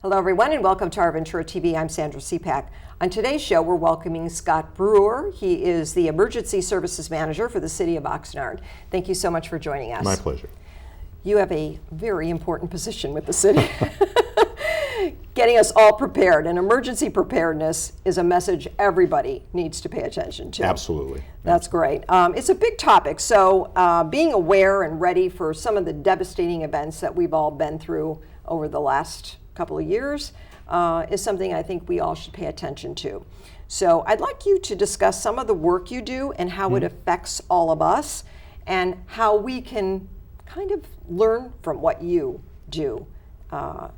Hello everyone and welcome to OurVentura TV. I'm Sandra Siepak. On today's show we're welcoming Scott Brewer. He is the Emergency Services Manager for the City of Oxnard. Thank you so much for joining us. My pleasure. You have a very important position with the city. Getting us all prepared, and emergency preparedness is a message everybody needs to pay attention to. Absolutely. That's great. It's a big topic, so being aware and ready for some of the devastating events that we've all been through over the last couple of years is something I think we all should pay attention to. So I'd like you to discuss some of the work you do and how it affects all of us and how we can kind of learn from what you do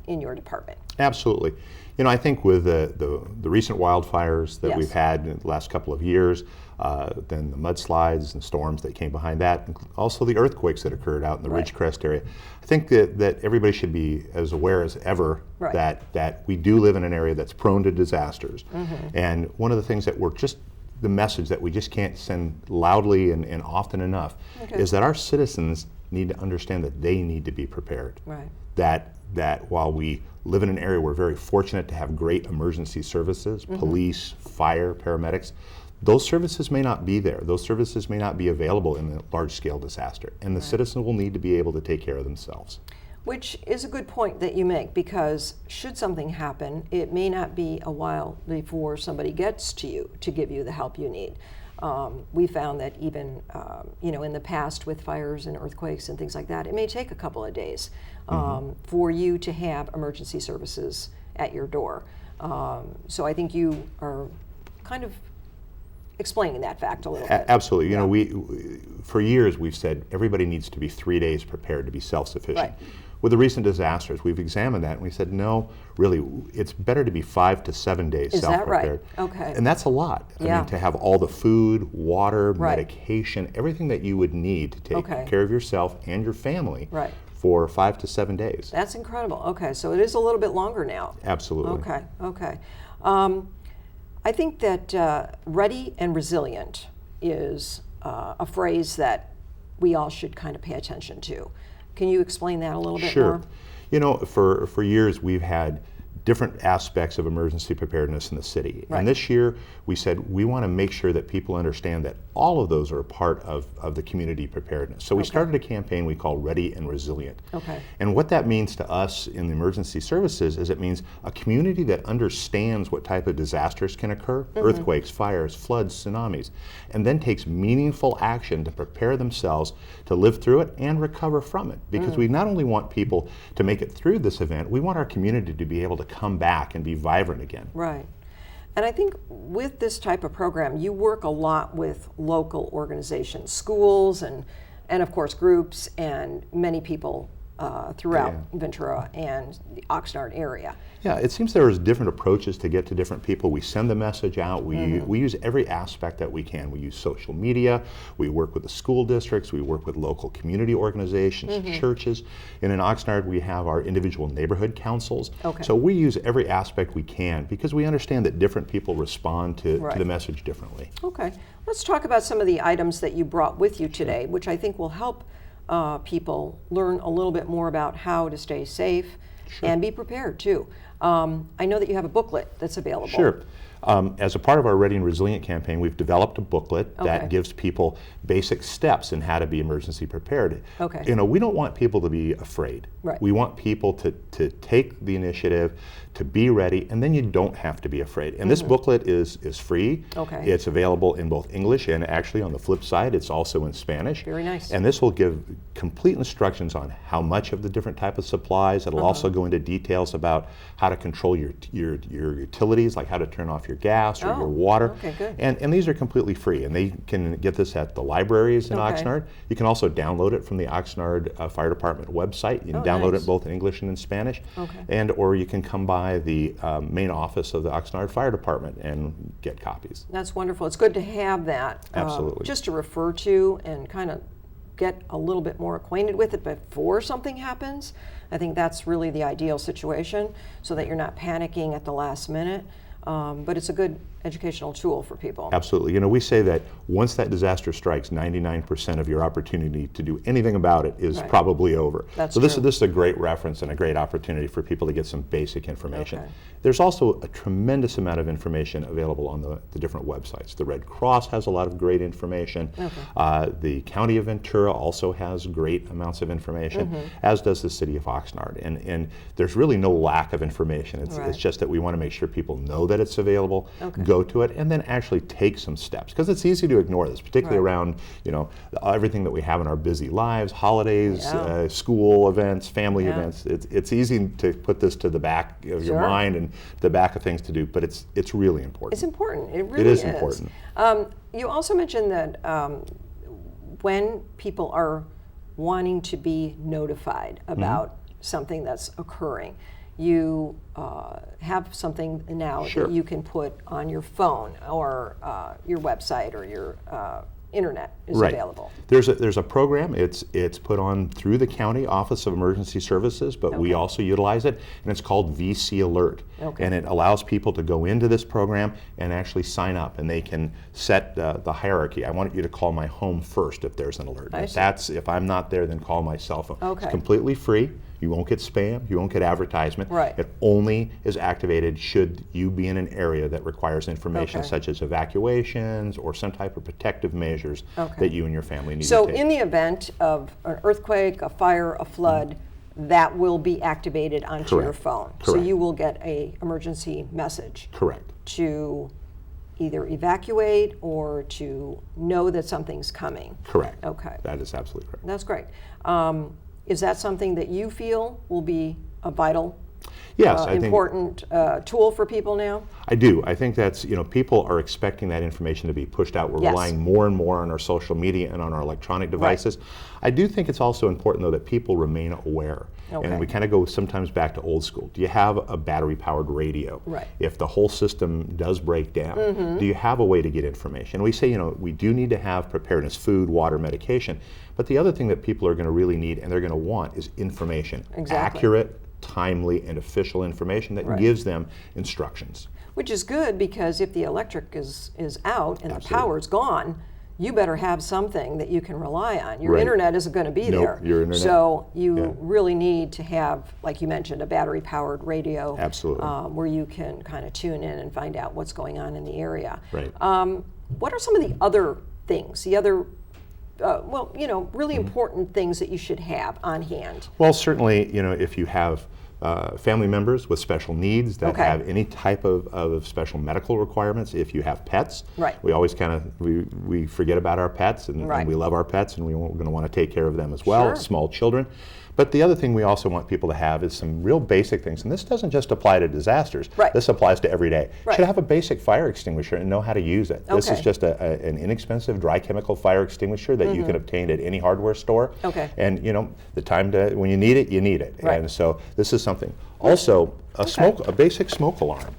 in your department. Absolutely. You know, I think with the recent wildfires that we've had in the last couple of years, then the mudslides and storms that came behind that, and also the earthquakes that occurred out in the Ridgecrest area, I think that everybody should be as aware as ever that we do live in an area that's prone to disasters. And one of the things that we're just, the message that we just can't send loudly and often enough is that our citizens need to understand that they need to be prepared. That while we live in an area we're very fortunate to have great emergency services, police, fire, paramedics, those services may not be there. Those services may not be available in a large-scale disaster, and the citizens will need to be able to take care of themselves. Which is a good point that you make, because should something happen, it may not be a while before somebody gets to you to give you the help you need. We found that even in the past with fires and earthquakes and things like that, it may take a couple of days for you to have emergency services at your door. So I think you are kind of explaining that fact a little bit. Absolutely. You know, we for years we've said everybody needs to be 3 days prepared to be self-sufficient. With the recent disasters, we've examined that and we said, no, really, it's better to be 5 to 7 days self-prepared. Is that right? Okay. And that's a lot. I mean, to have all the food, water, medication, everything that you would need to take care of yourself and your family for 5 to 7 days. That's incredible. Okay, so it is a little bit longer now. Absolutely. Okay. I think that ready and resilient is a phrase that we all should kind of pay attention to. Can you explain that a little bit more? Sure. You know, for years we've had different aspects of emergency preparedness in the city. And this year we said we want to make sure that people understand that all of those are a part of the community preparedness. So we started a campaign we call Ready and Resilient. And what that means to us in the emergency services is it means a community that understands what type of disasters can occur, earthquakes, fires, floods, tsunamis, and then takes meaningful action to prepare themselves to live through it and recover from it. Because we not only want people to make it through this event, we want our community to be able to come back and be vibrant again. Right. And I think with this type of program, you work a lot with local organizations, schools, and of course groups, and many people throughout Ventura and the Oxnard area. Yeah, it seems there's different approaches to get to different people. We send the message out. We use every aspect that we can. We use social media. We work with the school districts. We work with local community organizations, churches. And in Oxnard, we have our individual neighborhood councils. So we use every aspect we can because we understand that different people respond to the message differently. Okay. Let's talk about some of the items that you brought with you today, which I think will help people learn a little bit more about how to stay safe and be prepared too. I know that you have a booklet that's available. Sure. As a part of our Ready and Resilient campaign, we've developed a booklet that gives people basic steps in how to be emergency prepared. You know, we don't want people to be afraid. We want people to take the initiative, to be ready, and then you don't have to be afraid. And this booklet is free. It's available in both English and actually on the flip side, it's also in Spanish. Very nice. And this will give complete instructions on how much of the different type of supplies. It'll also go into details about how to control your utilities, like how to turn off your gas or your water. And these are completely free, and they can get this at the libraries in Oxnard. You can also download it from the Oxnard Fire Department website. You can download it both in English and in Spanish, or you can come by the main office of the Oxnard Fire Department and get copies. That's wonderful. It's good to have that just to refer to and kind of get a little bit more acquainted with it before something happens. I think that's really the ideal situation, so that you're not panicking at the last minute. But it's a good educational tool for people. Absolutely. You know, we say that once that disaster strikes, 99% of your opportunity to do anything about it is probably over. That's so this true. is a great reference and a great opportunity for people to get some basic information. Okay. There's also a tremendous amount of information available on the different websites. The Red Cross has a lot of great information. Okay. The County of Ventura also has great amounts of information, as does the City of Oxnard. And there's really no lack of information. It's just that we want to make sure people know that it's available, go to it, and then actually take some steps. Because it's easy to ignore this, particularly around everything that we have in our busy lives, holidays, school events, family events. It's easy to put this to the back of your mind and the back of things to do, but it's really important. It's important. It really is. It is important. You also mentioned that when people are wanting to be notified about something that's occurring, you have something now that you can put on your phone or your website or your internet is available. There's a program. It's put on through the County Office of Emergency Services, but we also utilize it, and it's called VC Alert. And it allows people to go into this program and actually sign up, and they can set the hierarchy. I want you to call my home first if there's an alert. If I'm not there, then call my cell phone. It's completely free. You won't get spam, you won't get advertisement. It only is activated should you be in an area that requires information such as evacuations or some type of protective measures that you and your family need to take. So in the event of an earthquake, a fire, a flood, that will be activated onto your phone. So you will get an emergency message. To either evacuate or to know that something's coming. That is absolutely correct. That's great. Is that something that you feel will be a vital, important tool for people now? I do. I think that's, people are expecting that information to be pushed out. We're relying more and more on our social media and on our electronic devices. I do think it's also important, though, that people remain aware. And we kind of go sometimes back to old school. Do you have a battery-powered radio? If the whole system does break down, do you have a way to get information? We say, we do need to have preparedness, food, water, medication. But the other thing that people are going to really need and they're going to want is information. Accurate, timely, and official information that gives them instructions. Which is good, because if the electric is out and the power's gone, you better have something that you can rely on. Your internet isn't going to be there. Your internet. So you really need to have, like you mentioned, a battery-powered radio. Where you can kind of tune in and find out what's going on in the area. What are some of the other things, really important things that you should have on hand? Well, certainly, if you have family members with special needs that have any type of special medical requirements, if you have pets, we always we forget about our pets, and we love our pets, and we're going to want to take care of them as well, small children. But the other thing we also want people to have is some real basic things, and this doesn't just apply to disasters. This applies to every day. You should have a basic fire extinguisher and know how to use it. This is just an inexpensive dry chemical fire extinguisher that you can obtain at any hardware store. And the time when you need it, you need it. And so this is something. Also, a basic smoke alarm.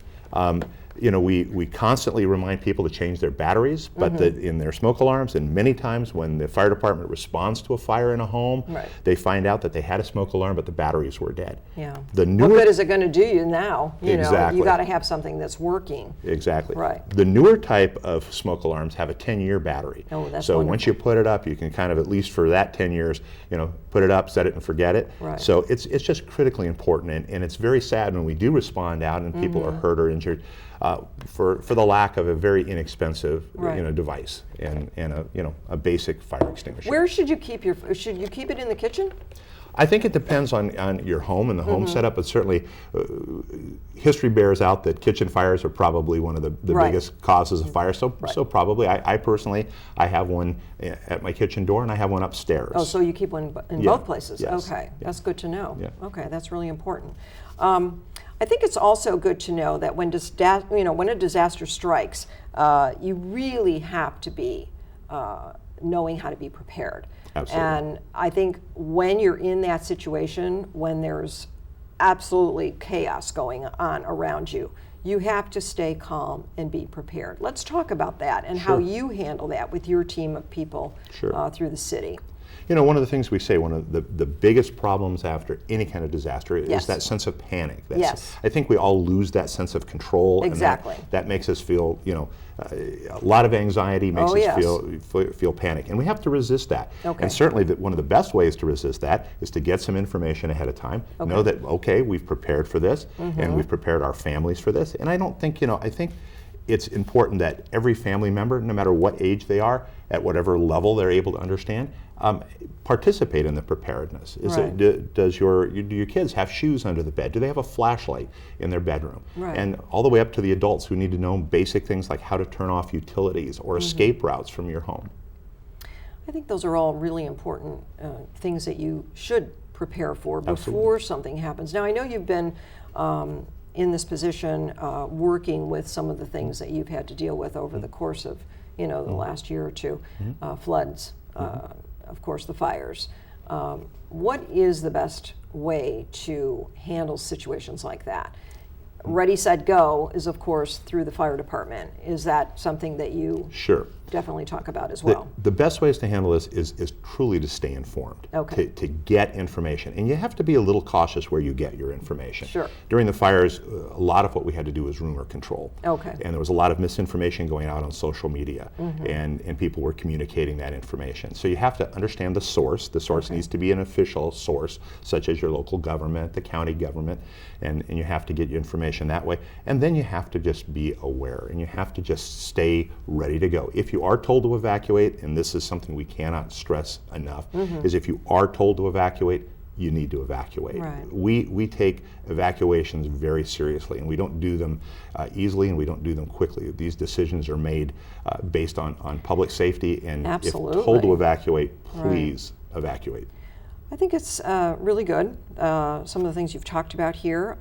We constantly remind people to change their batteries, but in their smoke alarms, and many times when the fire department responds to a fire in a home, they find out that they had a smoke alarm, but the batteries were dead. What good is it going to do you now? You got to have something that's working. The newer type of smoke alarms have a 10-year battery. So wonderful. Once you put it up, you can kind of, at least for that 10 years, put it up, set it and forget it. So it's just critically important, and it's very sad when we do respond out and people are hurt or injured. For the lack of a very inexpensive device and a basic fire extinguisher. Where should you keep should you keep it in the kitchen? I think it depends on your home and the home setup, but certainly history bears out that kitchen fires are probably one of the biggest causes of fire. So probably, I personally, I have one at my kitchen door and I have one upstairs. Oh, so you keep one in both places? Okay, that's good to know. Okay, that's really important. I think it's also good to know that when a disaster strikes, you really have to be knowing how to be prepared. And I think when you're in that situation, when there's absolutely chaos going on around you, you have to stay calm and be prepared. Let's talk about that and how you handle that with your team of people through the city. You know, one of the things we say, one of the biggest problems after any kind of disaster is Yes. that sense of panic. Yes. I think we all lose that sense of control. Exactly. And that makes us feel, you know, a lot of anxiety makes Oh, us yes. feel panic. And we have to resist that. Okay. And certainly one of the best ways to resist that is to get some information ahead of time. Okay. Know that, okay, we've prepared for this and we've prepared our families for this. And I don't think, you know, I think it's important that every family member, no matter what age they are, at whatever level they're able to understand, participate in the preparedness. Right. Do your kids have shoes under the bed? Do they have a flashlight in their bedroom? Right. And all the way up to the adults who need to know basic things like how to turn off utilities or escape routes from your home. I think those are all really important things that you should prepare for before Absolutely. something happens. Now, I know you've been in this position working with some of the things that you've had to deal with over the course of, you know, the last year or two, floods, of course, the fires. What is the best way to handle situations like that? Ready, set, go is, of course, through the fire department. Is that something that you Sure. definitely talk about as well? The best ways to handle this is truly to stay informed, Okay. to get information. And you have to be a little cautious where you get your information. Sure. During the fires, a lot of what we had to do was rumor control. Okay. And there was a lot of misinformation going out on social media, and people were communicating that information. So you have to understand the source. The source needs to be an official source, such as your local government, the county government, and you have to get your information that way. And then you have to just be aware, and you have to just stay ready to go. If you are told to evacuate, and this is something we cannot stress enough, is if you are told to evacuate, you need to evacuate. Right. We take evacuations very seriously, and we don't do them easily, and we don't do them quickly. These decisions are made based on public safety, and Absolutely. if told to evacuate, please evacuate. I think it's really good, some of the things you've talked about here.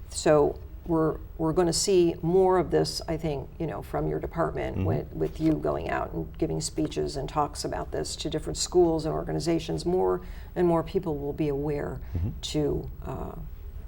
So we're going to see more of this, I think, you know, from your department with you going out and giving speeches and talks about this to different schools and organizations. More and more people will be aware to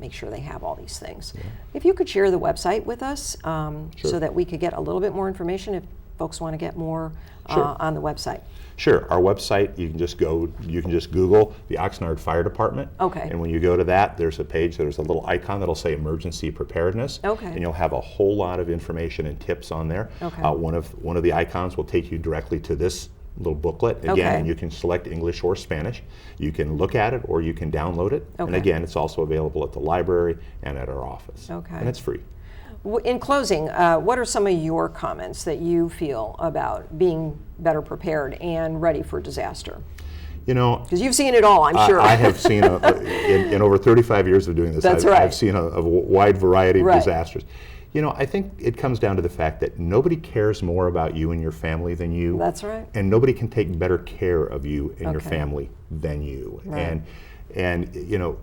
make sure they have all these things. Yeah. If you could share the website with us so that we could get a little bit more information if folks want to get more on the website. Sure. Our website, you can just Google the Oxnard Fire Department. Okay. And when you go to that, there's a page, there's a little icon that'll say Emergency Preparedness. Okay. And you'll have a whole lot of information and tips on there. Okay. One of the icons will take you directly to this little booklet. Again, and you can select English or Spanish. You can look at it or you can download it. Okay. And again, it's also available at the library and at our office. Okay. And it's free. In closing, what are some of your comments that you feel about being better prepared and ready for disaster? You know, because you've seen it all, I'm sure. I have seen, in over 35 years of doing this, I've seen a wide variety of disasters. You know, I think it comes down to the fact that nobody cares more about you and your family than you. That's right. And nobody can take better care of you and your family than you. Right. And you know,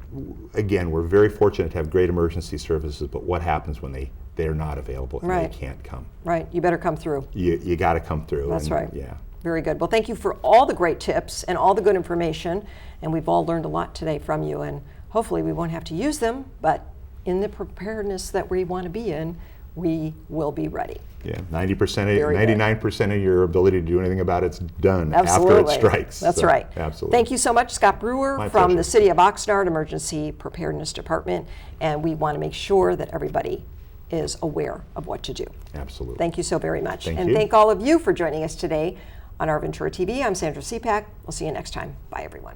again, we're very fortunate to have great emergency services, but what happens when they're not available and they can't come? Right, you better come through. You got to come through. That's right. Yeah. Very good. Well, thank you for all the great tips and all the good information, and we've all learned a lot today from you, and hopefully we won't have to use them, but in the preparedness that we want to be in, we will be ready. Yeah, 99% of your ability to do anything about it's done after it strikes. That's right. Absolutely. Thank you so much, Scott Brewer from the City of Oxnard Emergency Preparedness Department, and we want to make sure that everybody is aware of what to do. Absolutely. Thank you so very much. Thank and you. Thank all of you for joining us today on OurVentura TV. I'm Sandra Siepak. We'll see you next time. Bye, everyone.